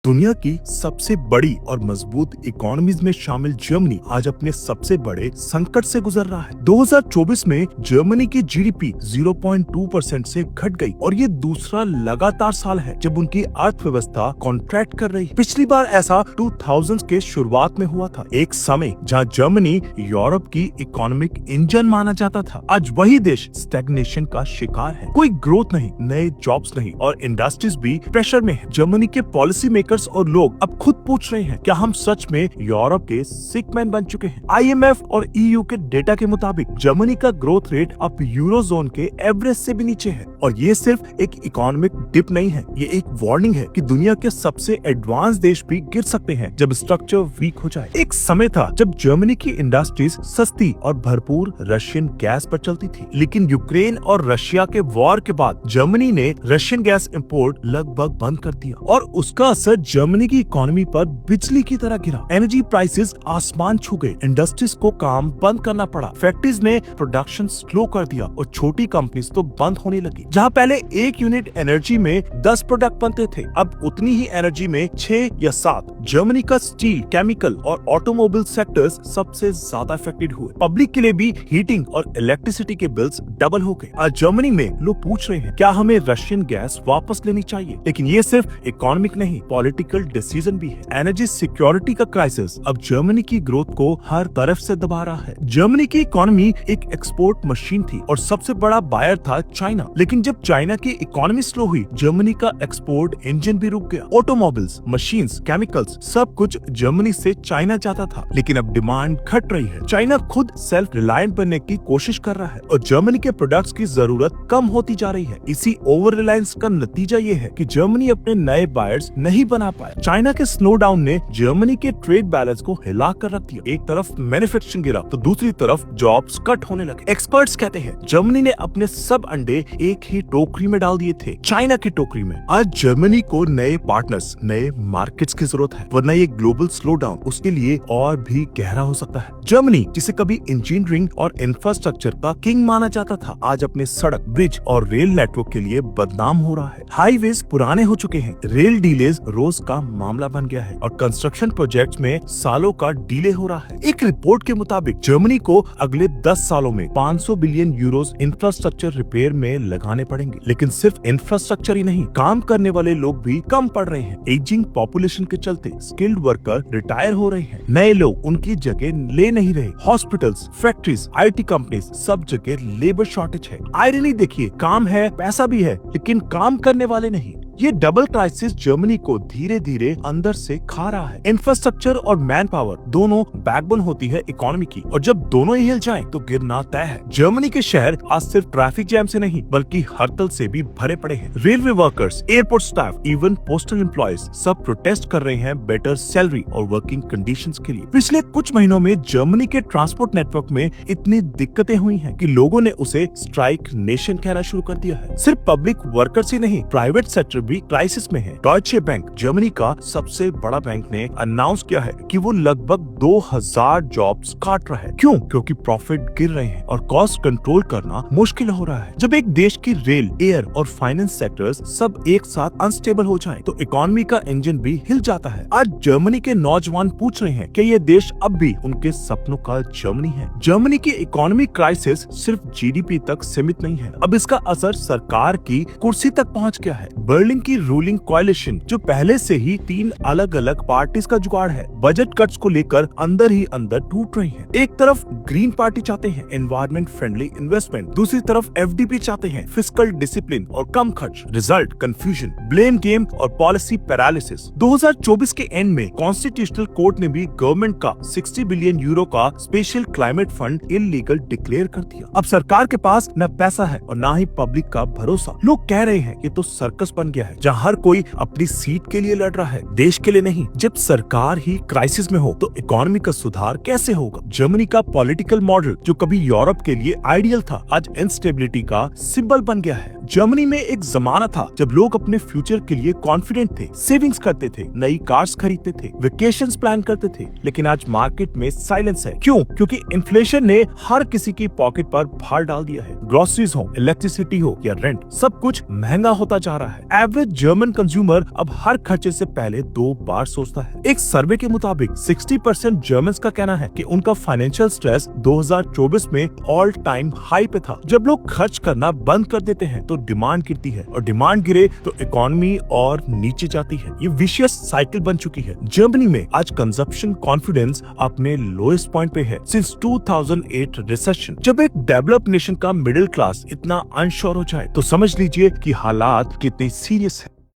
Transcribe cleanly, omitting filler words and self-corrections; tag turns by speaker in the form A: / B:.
A: दुनिया की सबसे बड़ी और मजबूत इकोनॉमीज में शामिल जर्मनी आज अपने सबसे बड़े संकट से गुजर रहा है। 2024 में जर्मनी की जीडीपी 0.2% से घट गई और ये दूसरा लगातार साल है जब उनकी अर्थव्यवस्था कॉन्ट्रैक्ट कर रही है। पिछली बार ऐसा 2000s के शुरुआत में हुआ था, एक समय जहां जर्मनी यूरोप की इकोनॉमिक इंजन माना जाता था। आज वही देश स्टैग्नेशन का शिकार है। कोई ग्रोथ नहीं, नए जॉब्स नहीं और इंडस्ट्रीज भी प्रेशर में है। जर्मनी के पॉलिसी मेकर्स और लोग अब खुद पूछ रहे हैं, क्या हम सच में यूरोप के सिक मैन बन चुके हैं? आईएमएफ और ईयू के डेटा के मुताबिक जर्मनी का ग्रोथ रेट अब यूरोजोन के एवरेज से भी नीचे है और ये सिर्फ एक इकोनॉमिक डिप नहीं है, ये एक वार्निंग है कि दुनिया के सबसे एडवांस देश भी गिर सकते हैं जब स्ट्रक्चर वीक हो जाए। एक समय था जब जर्मनी की इंडस्ट्रीज सस्ती और भरपूर रशियन गैस पर चलती थी, लेकिन यूक्रेन और रशिया के वॉर के बाद जर्मनी ने रशियन गैस इंपोर्ट लगभग बंद कर दिया और उसका असर जर्मनी की इकोनॉमी पर बिजली की तरह गिरा। एनर्जी प्राइसेस आसमान छू गए, इंडस्ट्रीज को काम बंद करना पड़ा, फैक्ट्रीज ने प्रोडक्शन स्लो कर दिया और छोटी कंपनीज तो बंद होने लगी। जहां पहले एक यूनिट एनर्जी में 10 प्रोडक्ट बनते थे, अब उतनी ही एनर्जी में 6 या 7। जर्मनी का स्टील, केमिकल और ऑटोमोबाइल सेक्टर्स सबसे ज्यादा अफेक्टेड हुए। पब्लिक के लिए भी हीटिंग और इलेक्ट्रिसिटी के बिल्स डबल हो गए। आज जर्मनी में लोग पूछ रहे हैं, क्या हमें रशियन गैस वापस लेनी चाहिए? लेकिन ये सिर्फ इकोनॉमिक नहीं, पॉलिटिकल डिसीजन भी है। एनर्जी सिक्योरिटी का क्राइसिस अब जर्मनी की ग्रोथ को हर तरफ से दबा रहा है। जर्मनी की इकोनॉमी एक एक्सपोर्ट मशीन थी और सबसे बड़ा बायर था चाइना, लेकिन जब चाइना की इकोनॉमी स्लो हुई, जर्मनी का एक्सपोर्ट इंजन भी रुक गया। ऑटोमोबाइल्स, मशीन्स, केमिकल्स सब कुछ जर्मनी से चाइना जाता था, लेकिन अब डिमांड घट रही है। चाइना खुद सेल्फ रिलायंट बनने की कोशिश कर रहा है और जर्मनी के प्रोडक्ट्स की जरूरत कम होती जा रही है। इसी ओवर रिलायंस का नतीजा ये है कि जर्मनी अपने नए बायर्स नहीं बना पाया। चाइना के स्लो डाउन ने जर्मनी के ट्रेड बैलेंस को हिला कर रख दिया। एक तरफ मैन्युफैक्चरिंग गिरा तो दूसरी तरफ जॉब्स कट होने लगे। एक्सपर्ट्स कहते हैं जर्मनी ने अपने सब अंडे एक ही टोकरी में डाल दिए थे, चाइना की टोकरी में। आज जर्मनी को नए पार्टनर्स, नए मार्केट्स की जरूरत है, वरना ये ग्लोबल स्लो डाउन उसके लिए और भी गहरा हो सकता है। जर्मनी, जिसे कभी इंजीनियरिंग और इंफ्रास्ट्रक्चर का किंग माना जाता था, आज अपने सड़क, ब्रिज और रेल नेटवर्क के लिए बदनाम हो रहा है। हाईवेज पुराने हो चुके हैं, रेल डिलेज रोज का मामला बन गया है और कंस्ट्रक्शन प्रोजेक्ट्स में सालों का डिले हो रहा है। एक रिपोर्ट के मुताबिक जर्मनी को अगले 10 सालों में 500 बिलियन यूरोस इंफ्रास्ट्रक्चर रिपेयर में लगाने पड़ेंगे। लेकिन सिर्फ इंफ्रास्ट्रक्चर ही नहीं, काम करने वाले लोग भी कम पड़ रहे हैं। एजिंग पॉपुलेशन के चलते स्किल्ड वर्कर रिटायर हो रहे हैं, नए लोग उनकी जगह ले नहीं रहे। हॉस्पिटल्स, फैक्ट्रीज, IT कंपनीज, सब जगह लेबर शॉर्टेज है। आयरनी देखिए, काम है, पैसा भी है, लेकिन काम करने वाले नहीं। ये डबल क्राइसिस जर्मनी को धीरे धीरे अंदर से खा रहा है। इंफ्रास्ट्रक्चर और मैन पावर दोनों बैकबोन होती है इकोनॉमी की, और जब दोनों ही हिल जाएं तो गिरना तय है। जर्मनी के शहर आज सिर्फ ट्रैफिक जैम से नहीं बल्कि हड़ताल से भी भरे पड़े हैं। Railway workers, airport staff, even postal employees सब प्रोटेस्ट कर रहे हैं बेटर सैलरी और वर्किंग कंडीशंस के लिए। पिछले कुछ महीनों में जर्मनी के ट्रांसपोर्ट नेटवर्क में इतनी दिक्कतें हुई हैं कि लोगों ने उसे स्ट्राइक नेशन कहना शुरू कर दिया है। सिर्फ पब्लिक वर्कर्स ही नहीं, प्राइवेट सेक्टर भी क्राइसिस में है। डॉयचे बैंक, जर्मनी का सबसे बड़ा बैंक, ने अनाउंस किया है कि वो लगभग 2000 जॉब्स काट रहा है। क्यों? क्योंकि प्रॉफिट गिर रहे हैं और कॉस्ट कंट्रोल करना मुश्किल हो रहा है। जब एक देश की रेल, एयर और फाइनेंस सेक्टर्स सब एक साथ अनस्टेबल हो जाएं, तो इकोनॉमी का इंजन भी हिल जाता है। आज जर्मनी के नौजवान पूछ रहे हैं कि ये देश अब भी उनके सपनों का जर्मनी है। जर्मनी की इकोनॉमिक क्राइसिस सिर्फ जीडीपी तक सीमित नहीं है, अब इसका असर सरकार की कुर्सी तक पहुंच गया है। बर्लिन की रूलिंग कोalition, जो पहले से ही 3 अलग अलग पार्टीज का जुगाड़ है, बजट कट्स को लेकर अंदर ही अंदर टूट रही है। एक तरफ ग्रीन पार्टी चाहते हैं एनवायरमेंट फ्रेंडली इन्वेस्टमेंट, दूसरी तरफ एफडीपी चाहते हैं फिस्कल डिसिप्लिन और कम खर्च। रिजल्ट कंफ्यूजन, ब्लेम गेम और पॉलिसी पैरालिसिस। 2024 के एंड में कॉन्स्टिट्यूशनल कोर्ट ने भी गवर्नमेंट का 60 बिलियन यूरो का special climate fund illegal declare कर दिया। अब सरकार के पास न पैसा है और न ही पब्लिक का भरोसा। लोग कह रहे हैं कि तो सर्कस बन गया है, जहाँ हर कोई अपनी सीट के लिए लड़ रहा है, देश के लिए नहीं। जब सरकार ही क्राइसिस में हो तो इकोनॉमी का सुधार कैसे होगा? जर्मनी का पॉलिटिकल मॉडल, जो कभी यूरोप के लिए आइडियल था, आज इंस्टेबिलिटी का सिंबल बन गया है। जर्मनी में एक जमाना था जब लोग अपने फ्यूचर के लिए कॉन्फिडेंट थे, सेविंग्स करते थे, नई कार्स खरीदते थे, वेकेशंस प्लान करते थे। लेकिन आज मार्केट में साइलेंस है। क्यों? क्योंकि इन्फ्लेशन ने हर किसी की पॉकेट पर भार डाल दिया है। ग्रोसरीज हो, इलेक्ट्रिसिटी हो या रेंट, सब कुछ महंगा होता जा रहा है। एवरेज जर्मन कंज्यूमर अब हर खर्चे से पहले 2 बार सोचता है। एक सर्वे के मुताबिक 60% जर्मन्स का कहना है कि उनका फाइनेंशियल स्ट्रेस 2024 में ऑल टाइम हाई पे था। जब लोग खर्च करना बंद कर देते हैं तो डिमांड गिरती है और डिमांड गिरे तो इकोनॉमी और नीचे जाती है। ये विशियस साइकिल बन चुकी है। जर्मनी में आज कंजप्शन कॉन्फिडेंस अपने लोएस्ट पॉइंट पे है सिंस 2008 रिसेशन। जब एक डेवलप्ड नेशन का मिडिल क्लास इतना अनश्योर हो जाए तो समझ लीजिए कि हालात कितने सीरियस है।